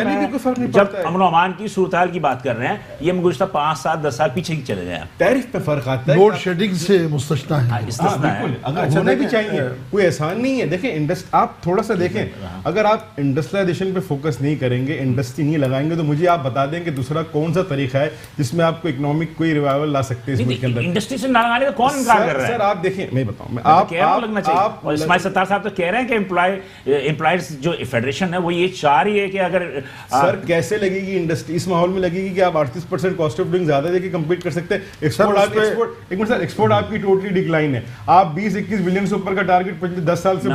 میں جب امن و امان کی صورتحال کی بات کر رہے ہیں, یہ ہم گزشتہ 5-7-10 سال پیچھے ہی چلے گئے ہیں. ٹیرف پہ فرق آتا ہے, لوڈ شیڈنگ سے مستثنا ہے. اگر ہونا بھی چاہیے, کوئی احسان نہیں ہے. دیکھیں آپ تھوڑا سا دیکھیں, اگر آپ انڈسٹریلائزیشن پہ فوکس نہیں کریں گے, انڈسٹری نہیں لگائیں گے, تو مجھے آپ بتا دیں کہ دوسرا کون سا طریقہ ہے جس میں آپ کو اکنامک کوئی ریوائول لا سکتے ہیں اس ملک کے اندر. انڈسٹری سے نہ لگانے کا کون انکار کر رہا ہے؟ سر آپ دیکھیں, میں بتاؤں, آپ اسماعیل ستار صاحب تو کہہ رہے ہیں کہ امپلائیز جو فیڈریشن ہے وہ یہ چاہ رہی ہے کہ اگر سر کیسے لگے گی انڈسٹری اس ماحول میں لگے گی کہ آپ 38% کاسٹ آف ڈوئنگ زیادہ دے کے کمپیٹ کر سکتے ہیں. ایکسپورٹ آپ کی ٹوٹلی ڈکلائن ہے. آپ 20-21 بلین سے اوپر کا ٹارگیٹ پچھلے 10 سال سے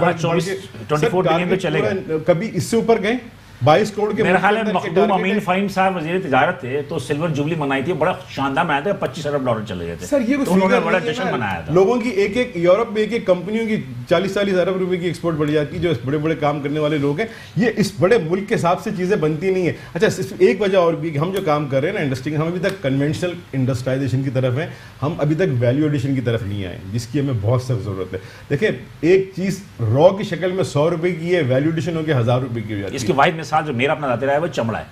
24 بلین پہ چلے گئے, کبھی اس سے اوپر گئے. 22 کروڑ کے میرا خیال ہے مخدوم امین فہیم صاحب وزیر تجارت تھے تو سلور جوبلی منائی تھی, بڑا شاندار منایا تھا, 25 ارب ڈالر چلے گئے تھے. سر یہ انہوں نے بڑا جشن منایا تھا. لوگوں کی ایک یورپ میں ایک کمپنیوں کی 40-40 ارب روپے کی ایکسپورٹ بڑھ جاتی ہے, جو بڑے بڑے کام کرنے والے لوگ ہیں. یہ اس بڑے ملک کے حساب سے چیزیں بنتی نہیں ہیں. اچھا صرف ایک وجہ اور بھی, ہم جو کام کر رہے ہیں نا انڈسٹری, ہم ابھی تک کنونشنل انڈسٹرائزیشن کی طرف ہیں, ہم ابھی تک ویلیو ایڈیشن کی طرف نہیں آئے, جس کی ہمیں بہت سخت ضرورت ہے. دیکھیں ایک چیز را کی شکل میں 100 روپے کی ہے, ویلیو ایڈیشن ہو کے 1000 روپے کی ہو جاتی ہے. اس کی واحد مثال جو میرا اپنا ذاتی رہا ہے وہ چمڑا ہے.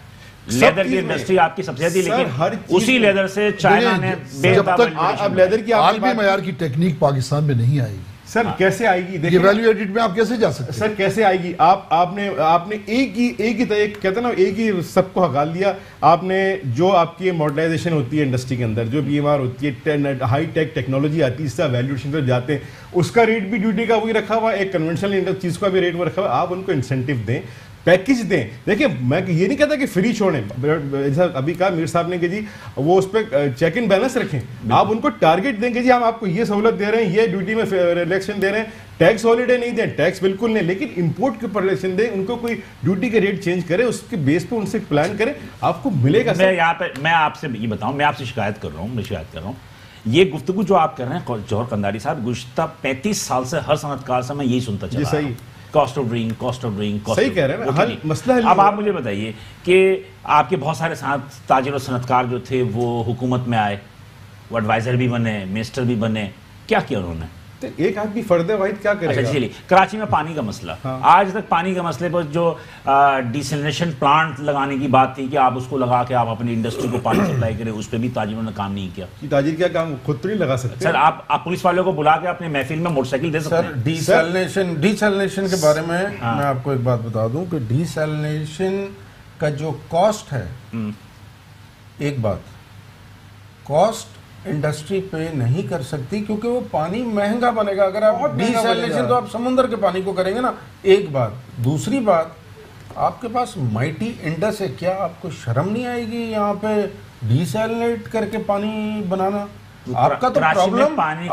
لیدر کی انڈسٹری آپ کی سب سے زیادہ, لیکن اسی لیدر سے چائنا نے جب تک اب لیدر کی عالمی معیار کی ٹیکنیک پاکستان میں نہیں آئے گی, سر کیسے آئے گی؟ یہ ویلیو ایڈڈ میں آپ کیسے جا سکتے ہیں سر؟ کیسے آئے گی؟ آپ نے ایک ہی کہتے ہیں نا ایک ہی سب کو ہکال دیا آپ نے. جو آپ کی ماڈرنائزیشن ہوتی ہے انڈسٹری کے اندر, جو BMR ہوتی ہے, ہائی ٹیک ٹیکنالوجی آتی ہے, اس سے ویلیو ایڈیشن پر جاتے ہیں, اس کا ریٹ بھی ڈیوٹی کا وہی رکھا ہوا ہے, ایک کنونشنل چیز کا بھی ریٹ وہ رکھا ہوا ہے. آپ ان کو انسینٹیو دیں, پیکج دیں. دیکھیں میں یہ نہیں کہتا کہ فری چھوڑیں, جیسا ابھی کہا میر صاحب نے کہ جی وہ اس پہ چیک ان بیلنس رکھیں. آپ ان کو ٹارگیٹ دیں کہ جی ہم آپ کو یہ سہولت دے رہے ہیں, یہ ڈیوٹی میں ریلیکشن دے رہے ہیں, ٹیکس ہالیڈے نہیں دیں, ٹیکس بالکل نہیں, لیکن امپورٹ کے اوپر ریلیکشن دیں, ان کو کوئی ڈیوٹی کے ریٹ چینج کریں, اس کے بیس پہ ان سے پلان کریں, آپ کو ملے گا. میں یہاں پہ میں آپ سے یہ بتاؤں, میں آپ سے شکایت کر رہا ہوں, یہ گفتگو جو آپ کر رہے ہیں جوہر قنداری صاحب, گزشتہ 35 سال سے ہر صنعت کار سے میں یہی سنتا چلا رہا ہوں. کاسٹ آف ڈرنک صحیح کہہ رہے ہیں, مسئلہ اب آپ مجھے بتائیے کہ آپ کے بہت سارے تاجر اور صنعت کار جو تھے وہ حکومت میں آئے, وہ ایڈوائزر بھی بنے, منسٹر بھی بنے, کیا کیا انہوں نے؟ ایک آدمی فرد واحد کیا کرے گا؟ چلیے کراچی میں پانی کا مسئلہ, آج تک پانی کے مسئلے پر جو ڈیسلینیشن پلانٹ لگانے کی بات تھی کہ آپ اس کو لگا کے آپ اپنی انڈسٹری کو پانی سپلائی کریں, اس پہ بھی تاجروں نے کام نہیں کیا. تاجر کیا کام خود تو نہیں لگا سکتے سر؟ آپ پولیس والوں کو بلا کے اپنے محفل میں موٹر سائیکل دے سکتے ہیں. ڈیسیلینیشن کے بارے میں میں آپ کو ایک بات بتا دوں کہ ڈیسیلینیشن کا جو کاسٹ ہے, ایک بات کاسٹ انڈسٹری پہ نہیں کر سکتی کیونکہ وہ پانی مہنگا بنے گا. اگر آپ ڈیسیلینیشن تو آپ سمندر کے پانی کو کریں گے نا, ایک بات. دوسری بات, آپ کے پاس مائٹی انڈس ہے, کیا آپ کو شرم نہیں آئے گی یہاں پہ ڈیسیلینیٹ کر کے پانی بنانا؟ آپ کا تو پرابلم پانی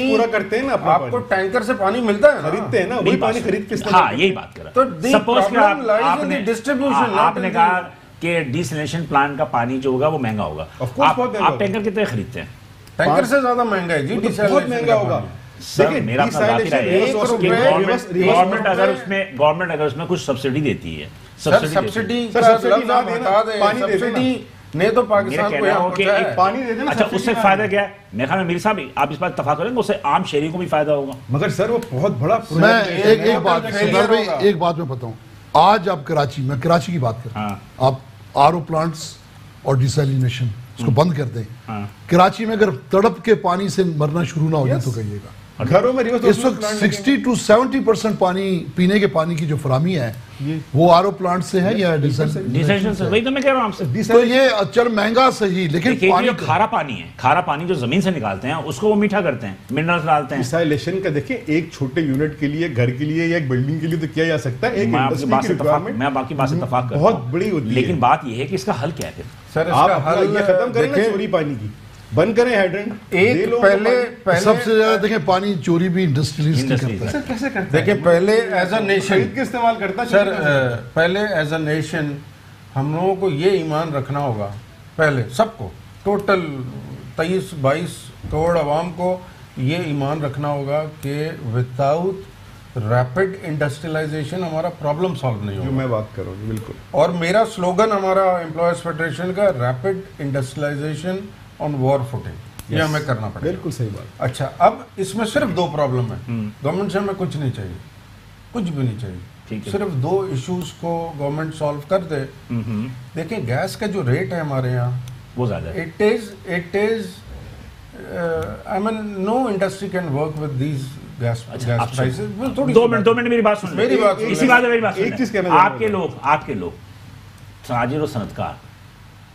پورا کرتے ہیں نا, آپ کو ٹینکر سے پانی ملتا ہے, خریدتے ہیں نا, وہی پانی خرید کے. ہاں یہی بات کر رہا ہوں. سپوز کہ ڈسٹریبیوشن, آپ نے کہا کہ ڈیسلینیشن پلانٹ کا پانی جو ہوگا وہ مہنگا ہوگا, آپ ٹینکر کتنے خریدتے ہیں؟ ٹینکر سے زیادہ مہنگا ہے جی, بہت مہنگا ہوگا. سر میرا اپنا ذاتی رائے ہے کہ گورنمنٹ اگر اس میں کچھ سبسڈی دیتی ہے, سبسڈی نہیں تو پاکستان کو پانی دے دیں. اچھا اس سے فائدہ کیا ہے؟ میرے خیال میں میری صاحب آپ اس بات اتفاق کریں گے, اس سے عام شہری کو بھی فائدہ ہوگا. مگر سر وہ بہت بڑا, میں ایک بات میں بتاؤں, آج آپ کراچی, میں کراچی کی بات کرتا ہوں, آپ RO پلانٹس اور ڈیسیلینیشن اس کو بند کر دیں, کراچی میں اگر تڑپ کے پانی سے مرنا شروع نہ ہو جائے تو کہیے گا. گھروں میں اس وقت 60 to 70% پانی, پینے کے پانی کی جو فراہمی ہے وہ RO پلانٹ سے ہے یا ڈیسلینیشن سے؟ وہی تو میں کہہ رہا ہوں آپ سے. تو یہ چل مہنگا صحیح, لیکن پانی کھارا پانی ہے, کھارا پانی جو زمین سے نکالتے ہیں اس کو وہ میٹھا کرتے ہیں, منرلز ڈالتے ہیں. ڈیسیلینیشن کا دیکھیں ایک چھوٹے یونٹ کے لیے, گھر کے لیے یا ایک بلڈنگ کے لیے تو کیا جا سکتا ہے. میں باقی بات سے اتفاق کرتا ہوں, بہت بڑی ہوتی ہے, لیکن بات یہ ہے کہ اس کا حل کیا ہے پھر؟ سر اس کا حل یہ ختم کریں نا چوری پانی کی, بند کریں ہیڈرنٹ. ایک پہلے سب سے زیادہ دیکھیں پانی چوری بھی انڈسٹریلسٹ کرتا ہے. سر کیسے کرتا ہے؟ دیکھیں پہلے ایز اے نیشن خرید کے استعمال کرتا ہے. سر پہلے ایز اے نیشن ہم لوگوں کو یہ ایمان رکھنا ہوگا, پہلے سب کو, ٹوٹل 23-22 کروڑ عوام کو یہ ایمان رکھنا ہوگا کہ وداؤٹ ریپڈ انڈسٹریلائزیشن ہمارا پرابلم سالو نہیں ہوگا. جو میں بات کر رہا ہوں بالکل. اور میرا سلوگن ہمارا امپلائیز فیڈریشن کا ریپڈ انڈسٹریلائزیشن آن وار فوٹنگ, یہ ہمیں کرنا پڑے گا. بالکل صحیح بات. اچھا اب اس میں صرف 2 پرابلم ہیں. گورنمنٹ سے ہمیں کچھ نہیں چاہیے, کچھ بھی نہیں چاہیے, صرف 2 ایشوز کو گورنمنٹ سالو کر دے. دیکھیں گیس کا جو ریٹ ہے ہمارے یہاں وہ زیادہ ہے. It is I mean no industry can work with these gas prices. 2 minute میری بات سن لیں. میری بات اسی بات ہے, میری بات ایک چیز کہنا سنیں. آپ کے لوگ تاجر و صنعت کار,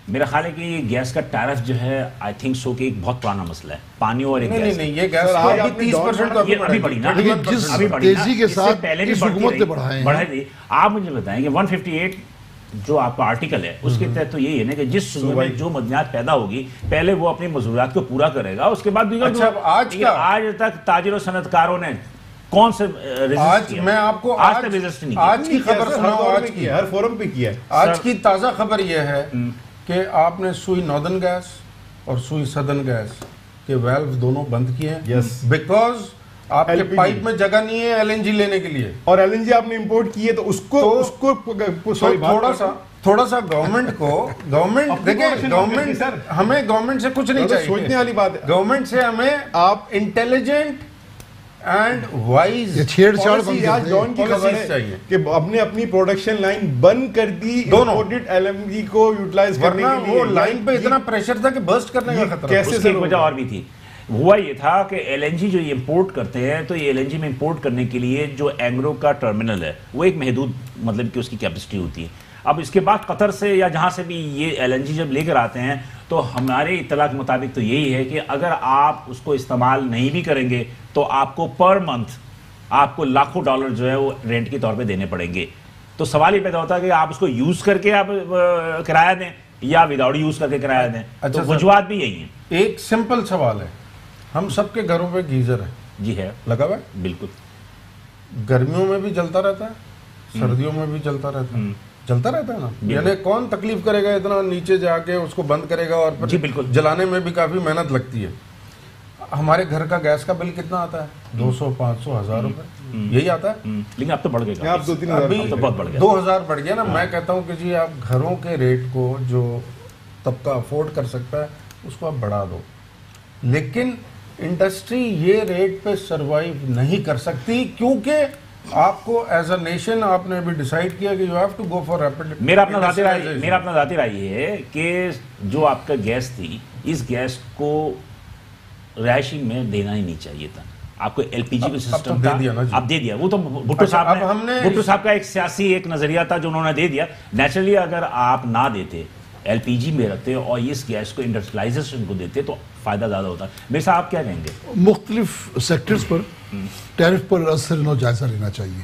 میرا خیال ہے کہ یہ گیس کا ٹیرف جو ہے آئی تھنک سو کہ ایک بہت پرانا مسئلہ ہے. پانی اور گیس نہیں, یہ گیس ابھی 30% ابھی بڑھی نا, جس تیزی کے ساتھ پہلے بھی حکومت نے بڑھائے تھی. آپ مجھے بتائیں کہ 158 جو آپ کا آرٹیکل ہے اس کے تحت تو یہی ہے نا کہ جس صوبے میں جو معدنیات پیدا ہوگی پہلے وہ اپنی مضروریات کو پورا کرے گا, اس کے بعد آج تک تاجر و صنعت کاروں نے کون سے میں آپ کو آج کی خبر سناؤں, آج کی ہر فورم پہ کیا ہے. آج کی تازہ خبر یہ ہے کہ آپ نے سوئی ناردرن گیس اور سوئی سدرن گیس کے ویلو دونوں بند کیے ہیں, بیکاز آپ کے پائپ میں جگہ نہیں ہے LNG لینے کے لیے, اور LNG آپ نے امپورٹ کی ہے تو اس کو تھوڑا سا گورنمنٹ دیکھیں, گورنمنٹ ہمیں گورنمنٹ سے کچھ نہیں چاہیے, سوچنے والی بات ہے. گورنمنٹ سے ہمیں آپ انٹیلیجنٹ اینڈ وائز چھیڑ چھاڑ آج ڈان کی خبر ہے کہ اپنی پروڈکشن لائن بند کر دی امپورٹڈ LNG کو یوٹیلائز کرنے کے لیے. وہ لائن پہ اتنا پریشر تھا کہ برسٹ کرنے کا خطرہ. کیسے وجہ اور بھی تھی, ہوا یہ تھا کہ ایل این جی جو یہ امپورٹ کرتے ہیں تو یہ ایل این جی میں امپورٹ کرنے کے لیے جو اینگرو کا ٹرمینل ہے وہ ایک محدود مطلب کہ اس کی کیپیسٹی ہوتی ہے. اب اس کے بعد قطر سے یا جہاں سے بھی یہ ایل این جی جب لے کر آتے ہیں تو ہمارے اطلاع کے مطابق تو یہی ہے کہ اگر آپ اس کو استعمال نہیں بھی کریں گے تو آپ کو پر منتھ آپ کو لاکھوں ڈالر جو ہے وہ رینٹ کے طور پہ دینے پڑیں گے. تو سوال یہ پیدا ہوتا ہے کہ آپ اس کو یوز کر کے آپ کرایہ دیں یا وداؤٹ یوز کر کے کرایہ دیں. تو وجوہات بھی یہی ہیں. ایک سمپل سوال ہے, ہم سب کے گھروں پہ گیزر ہے. جی ہے, لگا ہوا ہے. بالکل. گرمیوں میں بھی جلتا رہتا ہے, سردیوں میں بھی چلتا رہتا ہے, چلتا رہتا ہے نا. یعنی کون تکلیف کرے گا اتنا نیچے جا کے اس کو بند کرے گا, اور جی بالکل جلانے میں بھی کافی محنت لگتی ہے. ہمارے گھر کا گیس کا بل کتنا آتا ہے؟ 200 500 1000 روپے یہی آتا ہے. لیکن اب تو بڑھ گیا, آپ 2-3 تو بہت بڑھ گیا, 2000 بڑھ گیا نا. میں کہتا ہوں کہ جی آپ گھروں کے ریٹ کو جو طبقہ افورڈ کر سکتا ہے اس کو آپ بڑھا دو, لیکن انڈسٹری یہ ریٹ پہ سروائیو نہیں کر سکتی کیونکہ آپ کو ایز اے نیشن آپ نے ابھی ڈیسائیڈ کیا کہ you have to go for rapid. میرا اپنا ذاتی رائے یہ ہے کہ جو آپ کا گیس تھی, اس گیس کو رہائشی میں دینا ہی نہیں چاہیے تھا. آپ کو ایل پی جی کا سسٹم تھا, اب دے دیا. وہ تو بھٹو صاحب کا ایک سیاسی ایک نظریہ تھا جو انہوں نے دے دیا. نیچرلی اگر آپ نہ دیتے, ایل پی جی میں رکھتے اور اس گیس کو انڈسٹریلائزیشن کو دیتے تو فائدہ زیادہ ہوتا. میرے صاحب آپ کیا کہیں گے؟ مختلف سیکٹرز پر ٹیرف پر اثر و جائزہ لینا چاہیے.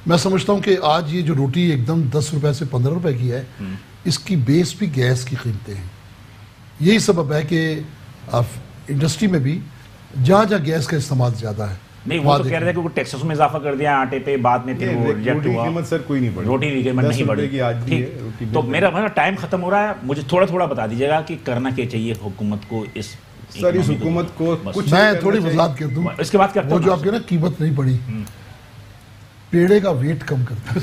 میں سمجھتا ہوں کہ آج یہ جو روٹی ایک دم 10 روپے سے 15 روپے کی ہے, اس کی بیس بھی گیس کی قیمتیں ہیں. یہی سبب ہے کہ انڈسٹری میں بھی جہاں جہاں گیس کا استعمال زیادہ ہے. نہیں, وہ تو کہہ رہے تھے کہ ٹیکسس میں اضافہ کر دیا آٹے پہ, بعد میں پھر وہ ریجیکٹ ہوا. قیمت سر کوئی نہیں بڑھی, روٹی کی قیمت نہیں بڑھی. تو میرا ٹائم ختم ہو رہا ہے, مجھے تھوڑا تھوڑا بتا دیجیے گا کہ کرنا کیا چاہیے حکومت کو اس سر اس حکومت کو. میں تھوڑی وضاحت کر دوں, اس کے بعد کیا وہ جو آپ کے نا قیمت نہیں بڑھی, پیڑے کا ویٹ کم کرتا ہے.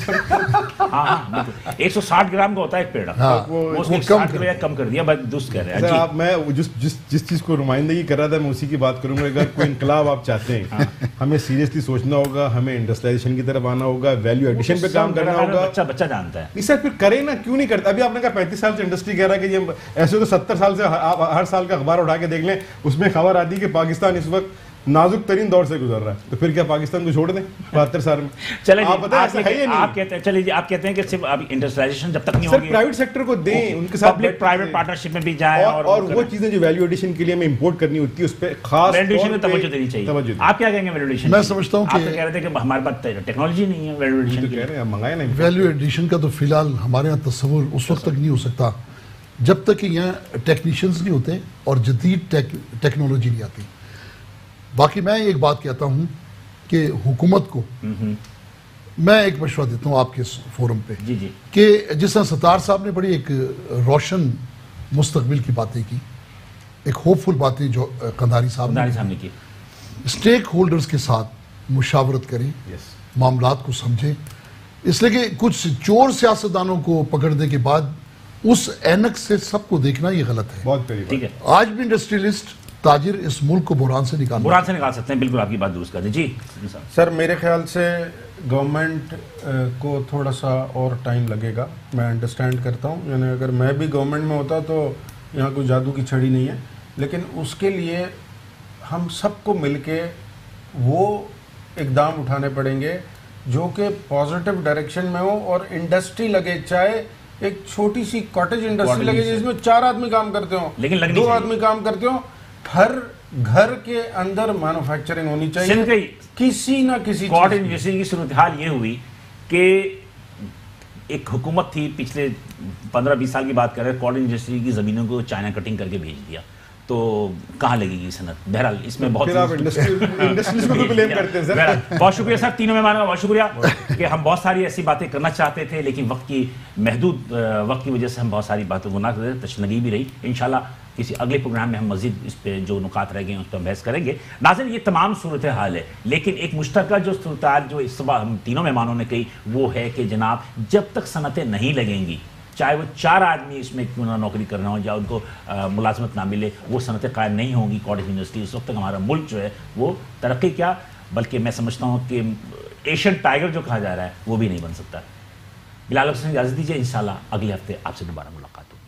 ہاں 160 گرام کا ہوتا ہے ایک پیڑا, وہ کم کر دیا. درست کہہ رہے ہیں. میں جس چیز کو نمائندگی کر رہا تھا میں اسی کی بات کروں گا. اگر کوئی انقلاب آپ چاہتے ہیں, ہمیں سیریسلی سوچنا ہوگا, ہمیں انڈسٹریلائزیشن کی طرف آنا ہوگا, ویلیو ایڈیشن پہ کام کرنا ہوگا. بچہ جانتا ہے. نہیں سر, پھر کرے نا, کیوں نہیں کرتا؟ ابھی آپ نے کہا 35 سال سے انڈسٹری کہہ رہا ہے کہ یہ ایسے تو 70 سال سے ہر سال کا اخبار اٹھا کے دیکھ لیں, اس میں خبر آتی ہے کہ پاکستان اس وقت نازک ترین دور سے گزر رہا ہے. تو پھر کیا پاکستان کو چھوڑ دیں 72 سال میں؟ چلیں آپ کہتے ہیں کہ صرف اب انڈسٹریلائزیشن جب تک نہیں ہوگی, پرائیوٹ سیکٹر کو دیں, ان کے ساتھ پبلک پرائیوٹ پارٹنرشپ میں بھی جائیں, اور وہ چیزیں جو ویلیو ایڈیشن کے لیے ہمیں امپورٹ کرنی ہوتی ہے اس پہ خاص ویلیو ایڈیشن پہ توجہ دینی چاہیے. آپ کیا کہیں گے ویلیو ایڈیشن؟ میں سمجھتا ہوں کہ آپ کہہ رہے تھے کہ ہمارے پاس ٹیکنالوجی نہیں ہے ویلیو ایڈیشن کی. کہہ رہے ہیں منگائے نا. ویلیو ایڈیشن کا تو فی الحال ہمارے یہاں تصور اس وقت تک نہیں ہو سکتا جب تک کہ یہاں ٹیکنیشینز نہیں ہوتے اور جدید ٹیکنالوجی نہیں آتی. باقی میں ایک بات کہتا ہوں کہ حکومت کو میں ایک مشورہ دیتا ہوں آپ کے فورم پہ, کہ جس طرح ستار صاحب نے بڑی ایک روشن مستقبل کی باتیں کی, ایک ہوپ فل باتیں جو قندھاری صاحب نے کی, اسٹیک ہولڈرز کے ساتھ مشاورت کریں, معاملات کو سمجھیں. اس لیے کہ کچھ چور سیاستدانوں کو پکڑنے کے بعد اس اینک سے سب کو دیکھنا یہ غلط ہے. آج بھی انڈسٹریلسٹ تاجر اس ملک کو بحران سے نکال سکتے ہیں. بالکل آپ کی بات درست کر دیں. جی سر, میرے خیال سے گورنمنٹ کو تھوڑا سا اور ٹائم لگے گا. میں انڈرسٹینڈ کرتا ہوں, یعنی اگر میں بھی گورنمنٹ میں ہوتا تو یہاں کوئی جادو کی چھڑی نہیں ہے, لیکن اس کے لیے ہم سب کو مل کے وہ اقدام اٹھانے پڑیں گے جو کہ پازیٹیو ڈائریکشن میں ہو, اور انڈسٹری لگے, چاہے ایک چھوٹی سی کاٹیج انڈسٹری لگے جس میں 4 آدمی کام کرتے ہوں, لیکن 2 آدمی کام کرتے ہوں, ہر گھر کے اندر مینوفیکچرنگ ہونی چاہیے کسی نہ کسی. کاٹیج انڈسٹری کی صورتحال یہ ہوئی کہ ایک حکومت تھی پچھلے 15-20 سال کی بات کر رہے ہیں, کاٹیج انڈسٹری کی زمینوں کو چائنا کٹنگ کر کے بھیج دیا, تو کہاں لگے گی صنعت؟ بہرحال اس میں بہت بہت شکریہ سر, تینوں مہمانوں کا بہت شکریہ کہ ہم بہت ساری ایسی باتیں کرنا چاہتے تھے لیکن وقت کی محدود وقت کی وجہ سے ہم بہت ساری باتوں کو نہ کرتے, تشنگی بھی رہی. انشاءاللہ کسی اگلے پروگرام میں ہم مزید اس پہ جو نکات رہ گئے ہیں اس پہ بحث کریں گے. ناظرین, یہ تمام صورتحال ہے, لیکن ایک مشترکہ جو صورتحال جو اس صبح ہم تینوں مہمانوں نے کہی وہ ہے کہ جناب جب تک صنعتیں نہیں لگیں گی, چاہے وہ 4 آدمی اس میں کیوں نہ نوکری کرنا ہو یا ان کو ملازمت نہ ملے, وہ صنعتیں قائم نہیں ہوں گی کاٹیج انڈسٹری. اس وقت تک ہمارا ملک جو ہے وہ ترقی کیا بلکہ میں سمجھتا ہوں کہ ایشین ٹائیگر جو کہا جا رہا ہے وہ بھی نہیں بن سکتا. بلال حسین اجازت دیجیے, انشاءاللہ اگلے ہفتے آپ سے دوبارہ ملاقات ہوگی.